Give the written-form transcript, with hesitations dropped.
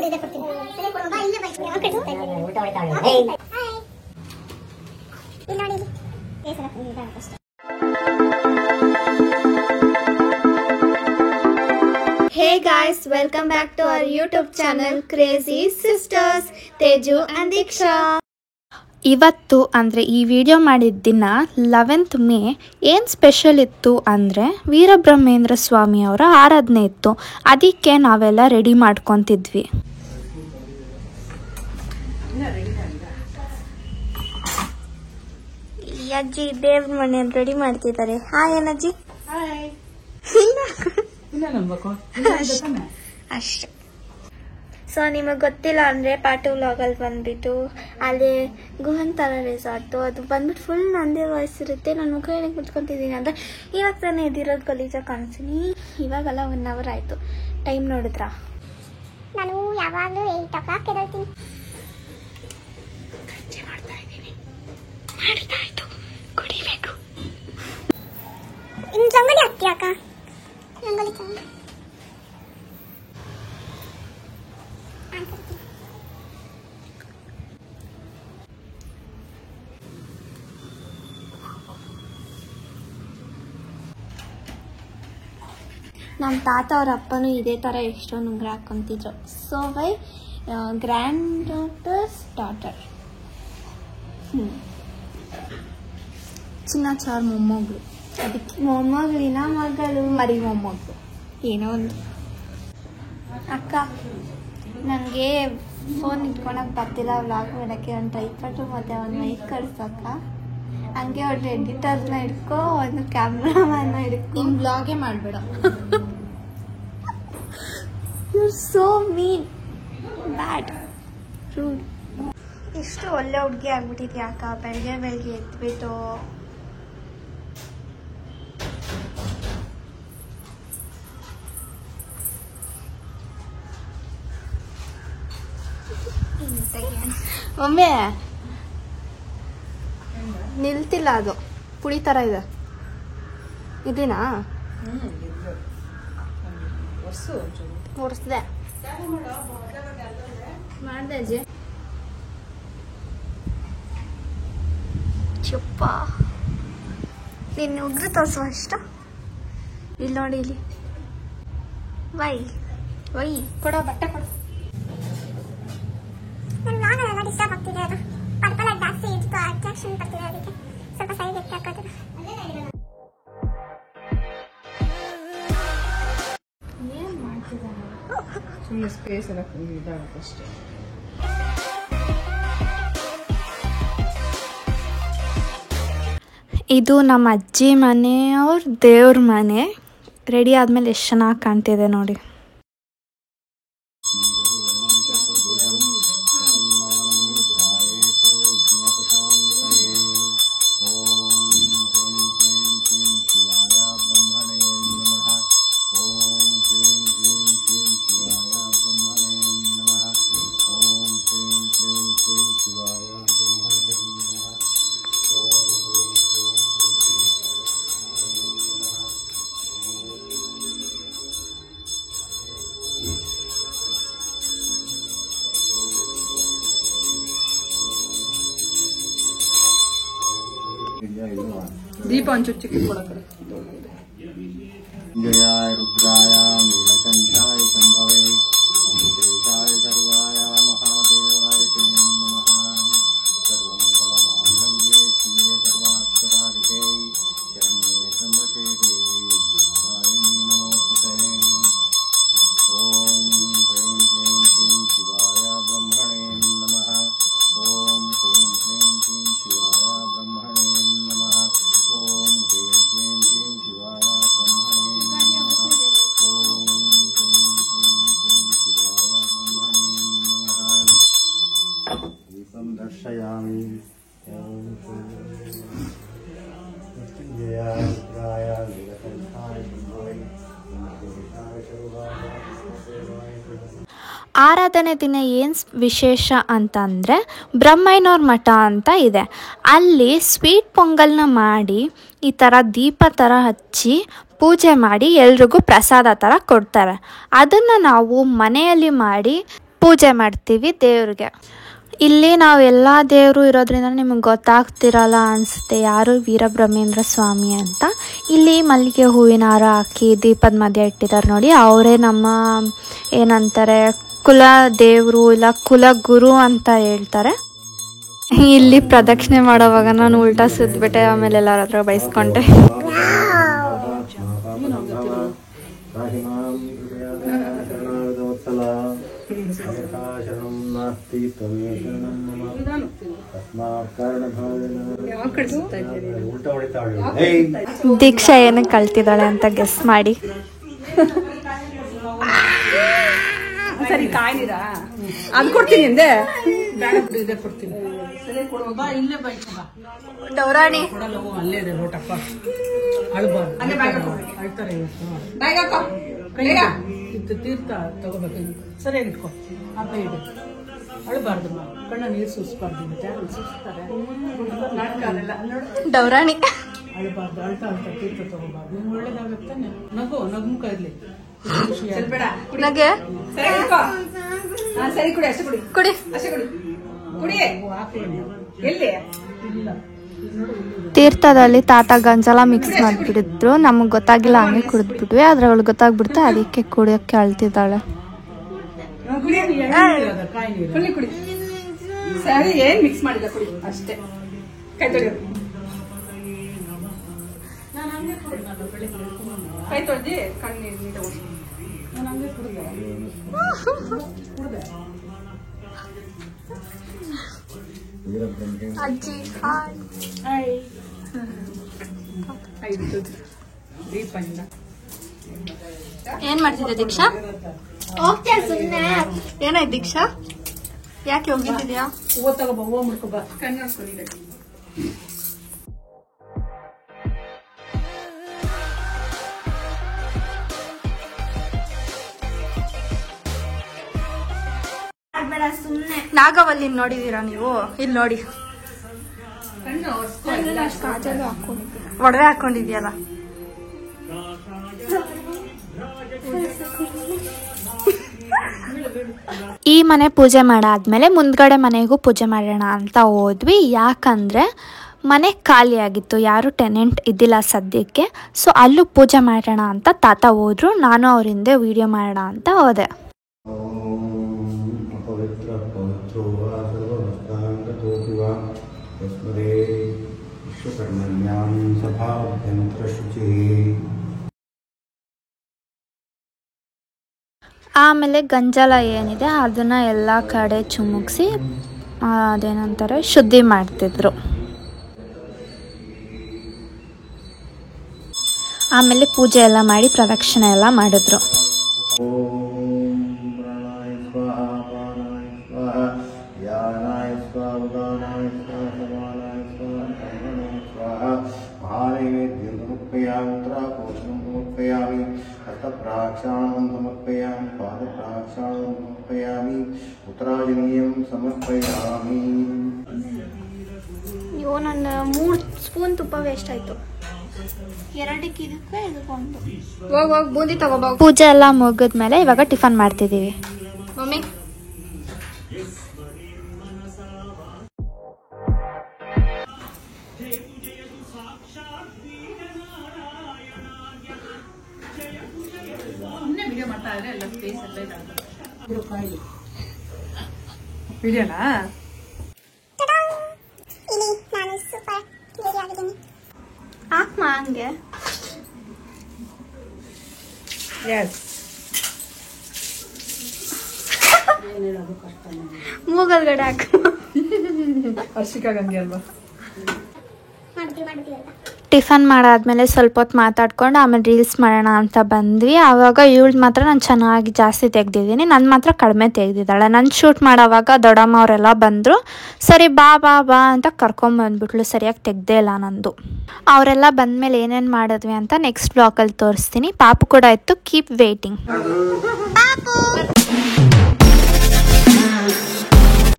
Hey guys, welcome back to our YouTube channel Crazy Sisters, Teju and Diksha. ಇವತ್ತು ಅಂದರೆ ಈ video ಮಾಡಿದ ದಿನ 11th ಮೇ ಏನು ಸ್ಪೆಷಲ್ ಇತ್ತು ಅಂದರೆ ವೀರಬ್ರಹ್ಮೇಂದ್ರ ಸ್ವಾಮಿ ಅವರ ಆರಾಧನೆ ಇತ್ತು. ಅದಕ್ಕೆ ನಾವೆಲ್ಲ ರೆಡಿ ಮಾಡ್ಕೊತಿದ್ವಿ. ಅಜ್ಜಿ ದೇವ್ರ ಮನೆಯಲ್ಲಿ ರೆಡಿ ಮಾಡ್ತಿದ್ದಾರೆ. ಹಾಯ್ ಏನಜ್ಜಿ. ಅಷ್ಟೇ. ಸೊ ನಿಮಗೆ ಗೊತ್ತಿಲ್ಲ ಅಂದರೆ ಪಾಟು ವ್ಲಾಗಲ್ಲಿ ಬಂದ್ಬಿಟ್ಟು ಅಲ್ಲಿ ಗುಹಂತರ ರೆಸಾರ್ಟು ಅದು ಬಂದ್ಬಿಟ್ಟು ಫುಲ್ ನಂದೇ ವಾಯ್ಸ್ ಇರುತ್ತೆ. ನಾನು ಮುಖ ಏನಕ್ಕೆ ಮುಚ್ಕೊತಿದ್ದೀನಿ ಅಂದರೆ ಇವಾಗ ತಾನೇ ಎದ್ದಿರೋದು ಗಲೀಜಾಗಿ ಕಾಣಿಸ್ತೀನಿ. ಇವಾಗೆಲ್ಲ 1 hour ಆಯಿತು. ಟೈಮ್ ನೋಡಿದ್ರಾ? ನಾನು ಯಾವಾಗಲೂ 8 o'clock ಎದ್ದೇಳ್ತೀನಿ. ಗಂಜಿ ಮಾಡ್ತಾ ಇದ್ದೀನಿ. ಮಾಡಿದಾಯ್ತು, ಕುಡಿಬೇಕು. ಇನ್ನು ರಂಗೋಲಿ ಹಾಕ್ತೀಯ ಅಕ್ಕ? ರಂಗೋಲಿ ಚೆನ್ನಾಗಿ ನಮ್ಮ ತಾತ ಅವ್ರ ಅಪ್ಪನೂ ಇದೇ ಥರ ಎಷ್ಟೊಂದು ಉಂಗುರ ಹಾಕ್ಕೊಂತಿದ್ರು. So why granddaughter's daughter. Chinnachar ಮೊಮ್ಮಗಳು. ಅದಕ್ಕೆ ಮೊಮ್ಮಗಳಿನ ಮಗಳು ಮರಿ ಮೊಮ್ಮಗಳು ಏನೋ ಒಂದು. ಅಕ್ಕ ನನಗೆ ಫೋನ್ ಇಟ್ಕೊಳಕ್ಕೆ ಬರ್ತಿಲ್ಲ ವ್ಲಾಗ್ ಮಾಡೋಕ್ಕೆ. ಒಂದು ಟ್ರೈಪಾಡು ಮತ್ತು ಒಂದು ಮೈಕ್ ಕಳ್ಸಕ್ಕ. ಹಂಗೆ ಒಂದು ಎಡಿಟರ್ನ ಹಿಡ್ಕೊ, ಒಂದು ಕ್ಯಾಮ್ರಾಮನ್ನ ಹಿಡ್ಕೊ. ನಿಮ್ಮ ವ್ಲಾಗೇ ಮಾಡಬೇಡ. You're so mean, bad, rude. ಎಷ್ಟು ಒಳ್ಳೆ ಹುಡುಗಿ ಆಗ್ಬಿಟ್ಟಿದ್ಯಾ ಅಕ್ಕ. ಬೆಳಗ್ಗೆ ಬೆಳಗ್ಗೆ ಎದ್ಬಿಟ್ಟು ಒಮ್ಮೆ ನಿಲ್ತಿಲ್ಲ, ಅದು ಪುಳಿ ಥರ ಇದೆ. ಇದೀನಾ ಒರೆಸ್ದೆ ಮಾಡಿದೆ ಅಜ್ಜಿ. ಚುಪ್ಪ ನಿನ್ನ ಉಗ್ರು ತೋರಿಸುವ ಅಷ್ಟ. ಇಲ್ಲಿ ನೋಡಿ, ಇಲ್ಲಿ ವೈ ವೈ ಕೊಡೋ ಬಟ್ಟೆ ಕೊಡು. ನನ್ನ ಲಾಗಲೆಲ್ಲ ಡಿಸ್ಟರ್ಬ್ ಆಗ್ತಿದೆ. ಅದು ಪರ್ಪಲ್ ಜಾಸ್ತಿ ಇತ್ತು, ಅಟ್ರಾಕ್ಷನ್ ಬರ್ತಿದೆ. ಅದಕ್ಕೆ ಸ್ವಲ್ಪ ಸೈಡ್ ಎತ್ತಿ ಹಾಕೋದು. ಏನು ಮಾಡ್ತಿದ್ದಾನೆ? ಸುಮ್ಮನೆ ಸ್ಪೇಸ್ ಎಲ್ಲ ಇದಾಗುತ್ತಷ್ಟೇ. ಇದು ನಮ್ಮ ಅಜ್ಜಿ ಮನೆ, ಅವ್ರ ದೇವ್ರ ಮನೆ. ರೆಡಿ ಆದಮೇಲೆ ಎಷ್ಟು ಚೆನ್ನಾಗಿ ಕಾಣ್ತಿದೆ ನೋಡಿ. ದೀಪ ಒಂದು ಚುಚ್ಚಿ ಕೊಡಕಡೆ. जयाय रुद्राय नीलकंठाय शंभवे अमृतेशाय सर्वाय महादेवाय ते नमः. सर्वमंगलमांगल्ये शिवे सर्वार्थसाधिके शरण्ये त्र्यंबके देवी नारायणी नमोस्तुते. ओम ह्रीं क्लीं श्रीं शिवाय ब्रह्मणे नमः. ओम ह्रीं क्लीं श्रीं शिवाय ब्रह्मणे नमः. ओम ह्रीं क्लीं श्रीं शिवाय ब्रह्मणे नमः. ओम ह्रीं क्लीं श्रीं शिवाय ब्रह्मणे नमः. दीपं दर्शयामि. ओम मृत्युंजयाय रुद्राय नीलकंठाय शंभवे अमृतेशाय सर्वाय महादेवाय ते नमः. ಆರಾಧನೆ ದಿನ ಏನು ವಿಶೇಷ ಅಂತಂದರೆ ಬ್ರಹ್ಮಯ್ಯನವ್ರ ಮಠ ಅಂತ ಇದೆ. ಅಲ್ಲಿ ಸ್ವೀಟ್ ಪೊಂಗಲ್ನ ಮಾಡಿ ಈ ಥರ ದೀಪ ಥರ ಹಚ್ಚಿ ಪೂಜೆ ಮಾಡಿ ಎಲ್ರಿಗೂ ಪ್ರಸಾದ ಥರ ಕೊಡ್ತಾರೆ. ಅದನ್ನು ನಾವು ಮನೆಯಲ್ಲಿ ಮಾಡಿ ಪೂಜೆ ಮಾಡ್ತೀವಿ ದೇವ್ರಿಗೆ. ಇಲ್ಲಿ ನಾವೆಲ್ಲ ದೇವರು ಇರೋದ್ರಿಂದ ನಿಮಗೆ ಗೊತ್ತಾಗ್ತಿರಲ್ಲ ಅನಿಸುತ್ತೆ ಯಾರು ವೀರಬ್ರಹ್ಮೇಂದ್ರ ಸ್ವಾಮಿ ಅಂತ. ಇಲ್ಲಿ ಮಲ್ಲಿಗೆ ಹೂವಿನ ಹಾರ ಹಾಕಿ ದೀಪದ ಮಧ್ಯೆ ಇಟ್ಟಿದ್ದಾರೆ ನೋಡಿ, ಅವರೇ ನಮ್ಮ ಏನಂತಾರೆ ಕುಲ ದೇವರು ಇಲ್ಲ ಕುಲ ಗುರು ಅಂತ ಹೇಳ್ತಾರೆ. ಇಲ್ಲಿ ಪ್ರದಕ್ಷಿಣೆ ಮಾಡೋವಾಗ ನಾನು ಉಲ್ಟಾ ಸುದ್ಬಿಟ್ಟೆ, ಆಮೇಲೆ ಎಲ್ಲರ ಹತ್ರ ಬೈಸ್ಕೊಂಡೆ. ದೀಕ್ಷಾ ಏನಕ್ಕೆ ಕಳ್ತಿದ್ದಾಳೆ ಅಂತ ಗೆಸ್ ಮಾಡಿ. ಸರಿ ಕಾಯ್ನಿರಾ ಅದು ಕೊಡ್ತೀನಿ ಅಂದೆ, ಬೇಡ ಬಿಡು ಇದೇ ಕೊಡ್ತೀನಿ. ಸರಿ ಕೊಡುವ ಇಲ್ಲೇ ಡೌರಾಣಿ ಅಲ್ಲೇ ಇದೆ ಲೋಟಪ್ಪ, ಅಳ್ಬಾರ್ದು ಅಳ್ತಾರೆ ಇದು ತೀರ್ಥ ತಗೋಬೇಕು. ಸರಿಯಾಗಿ ಇಟ್ಕೊ, ಹಬ್ಬ ಇಡು, ಅಳ್ಬಾರ್ದು ಕಣ್ಣ ನೀರು ಸೂಸ್ಬಾರ್ದು, ಸೂಸ್ತಾರೆ ನಾಟಕ ಅದೆಲ್ಲ ಡೌರಾಣಿ ಅಳ್ಬಾರ್ದು, ಅಳ್ತಾ ಅಳ್ತಾ ತೀರ್ಥ ತಗೋಬಾರ್ದು. ನಿಮ್ಗೆ ಒಳ್ಳೇದಾಗತ್ತಾನೆ, ನಗುಮುಖ ಇರ್ಲಿ. ನಗೆ ಸರಿ ಕುಡಿ, ಅಷ್ಟೇ ಕುಡಿ, ಕುಡಿ ಅಷ್ಟೇ ಕುಡಿ, ಕುಡಿ. ಎಲ್ಲಿ ಇಲ್ಲ ತೀರ್ಥದಲ್ಲಿ ತಾತ ಗಂಜಲ ಮಿಕ್ಸ್ ಮಾಡಿಬಿಟ್ಟಿದ್ರು, ನಮಗೆ ಗೊತ್ತಾಗಿಲ್ಲ, ಹಂಗೆ ಕುಡಿದ್ಬಿಟ್ವಿ. ಆದ್ರೆ ಅವಳು ಗೊತ್ತಾಗ್ಬಿಡ್ತು, ಅದಕ್ಕೆ ಕುಡಿಯೋಕ್ಕೆ ಅಳ್ತಿದ್ದಾಳೆ. ಕಾಯಿ ನೀರು ಕುಡಿ. ಸರಿ ಏನ್ ಮಿಕ್ಸ್ ಮಾಡಿಲ್ಲ, ಕುಡಿ ಅಷ್ಟೇ. ಕೈ ತೊಳೆಯೋದು, ಕೈ ತೊಳ್ದಿ ಕಣ್ಣೀರು ನೀರು ನಾನು ಹಂಗೆ ಕುಡಿದೆ. ಅಜ್ಜಿ ದೀಪ ಏನ್ ಮಾಡ್ತಿದ್ದೆ ದೀಕ್ಷಾ? ಹೋಗ್ತೇನೆ ಸುಮ್ಮನೆ. ಏನಾಯ್ತು ದೀಕ್ಷಾ, ಯಾಕೆ ಹೋಗಿದ್ಯಾ? ಹೂವು ತಗೋಬ, ಹೂವು ಮುಡ್ಕೊಬ, ಕಣ್ಣು ಹಾಕೊಂಡಿದ್ದೆ. ನಾಗವಲ್ಲಿ ನೋಡಿದೀರಾ ನೀವು? ಇಲ್ಲಿ ನೋಡಿ, ಒಡವೆ ಹಾಕೊಂಡಿದ್ಯಲ್ಲ. ಈ ಮನೆ ಪೂಜೆ ಮಾಡಾದ್ಮೇಲೆ ಮುಂದ್ಗಡೆ ಮನೆಗೂ ಪೂಜೆ ಮಾಡೋಣ ಅಂತ ಹೋದ್ವಿ. ಯಾಕಂದರೆ ಮನೆ ಖಾಲಿಯಾಗಿತ್ತು, ಯಾರು ಟೆನೆಂಟ್ ಇದ್ದಿಲ್ಲ ಸದ್ಯಕ್ಕೆ. ಸೊ ಅಲ್ಲೂ ಪೂಜೆ ಮಾಡೋಣ ಅಂತ ತಾತ ಹೋದ್ರು, ನಾನು ಅವ್ರ ಹಿಂದೆ ವಿಡಿಯೋ ಮಾಡೋಣ ಅಂತ ಹೋದೆ. ಆಮೇಲೆ ಗಂಜಲ ಏನಿದೆ ಅದನ್ನು ಎಲ್ಲ ಕಡೆ ಚುಮುಕ್ಸಿ ಅದೇನಂತಾರೆ ಶುದ್ಧಿ ಮಾಡ್ತಿದ್ರು. ಆಮೇಲೆ ಪೂಜೆ ಎಲ್ಲ ಮಾಡಿ ಪ್ರದಕ್ಷಿಣೆ ಎಲ್ಲ ಮಾಡಿದ್ರು. हस्तप्राक्षालनं समर्पयामि, पादप्राक्षालनं समर्पयामि, उत्तराजनीयं समर्पयामि. ಅಯ್ಯೋ, ನನ್ನ 3 ಸ್ಪೂನ್ ತುಪ್ಪ ವೇಸ್ಟ್ ಆಯ್ತು. ಎರಡಕ್ಕೆ ಇದಕ್ಕೆ ಇದಕ್ಕೊಂದು. ಹೋಗಿ ಬೂಂದಿ ತಗೋಬಾ. ಪೂಜೆ ಎಲ್ಲ ಮುಗಿದ್ಮೇಲೆ ಇವಾಗ ಟಿಫನ್ ಮಾಡ್ತಿದ್ದೀವಿ. ಮಮ್ಮಿ ವಿಡಿಯೋನಾ ಇಲ್ಲಿ ನಾನು ಸೂಪರ್ ಕ್ಲಿಯರ್ ಆಗಿದ್ದೀನಿ. ಹಾಕ್ಮಾ ಹಂಗೆ. ಎಸ್ ಮೂಗಲ್ಗಡೆ ಹಾಕು. ಹರ್ಷಿಕಾಗಂಗೆ ಅಲ್ವಾ? ಮಾಡ್ತೀವಿ ಅಂತ ಟಿಫನ್ ಮಾಡಾದ್ಮೇಲೆ ಸ್ವಲ್ಪ ಹೊತ್ತು ಮಾತಾಡ್ಕೊಂಡು ಆಮೇಲೆ ರೀಲ್ಸ್ ಮಾಡೋಣ ಅಂತ ಬಂದ್ವಿ. ಆವಾಗ ಇವಳು ಮಾತ್ರ ನಾನು ಚೆನ್ನಾಗಿ ಜಾಸ್ತಿ ತೆಗ್ದಿದ್ದೀನಿ, ನನ್ನ ಮಾತ್ರ ಕಡಿಮೆ ತೆಗ್ದಿದ್ದಾಳೆ. ನಾನು ಶೂಟ್ ಮಾಡೋವಾಗ ದೊಡ್ಡಮ್ಮ ಅವರೆಲ್ಲ ಬಂದರು. ಸರಿ ಬಾ ಬಾ ಬಾ ಅಂತ ಕರ್ಕೊಂಬಂದ್ಬಿಟ್ಲು, ಸರಿಯಾಗಿ ತೆಗ್ದೇ ಇಲ್ಲ ನಂದು. ಅವರೆಲ್ಲ ಬಂದಮೇಲೆ ಏನೇನು ಮಾಡಿದ್ವಿ ಅಂತ ನೆಕ್ಸ್ಟ್ ಬ್ಲಾಗಲ್ಲಿ ತೋರಿಸ್ತೀನಿ. ಪಾಪು ಕೂಡ ಇತ್ತು. Keep waiting.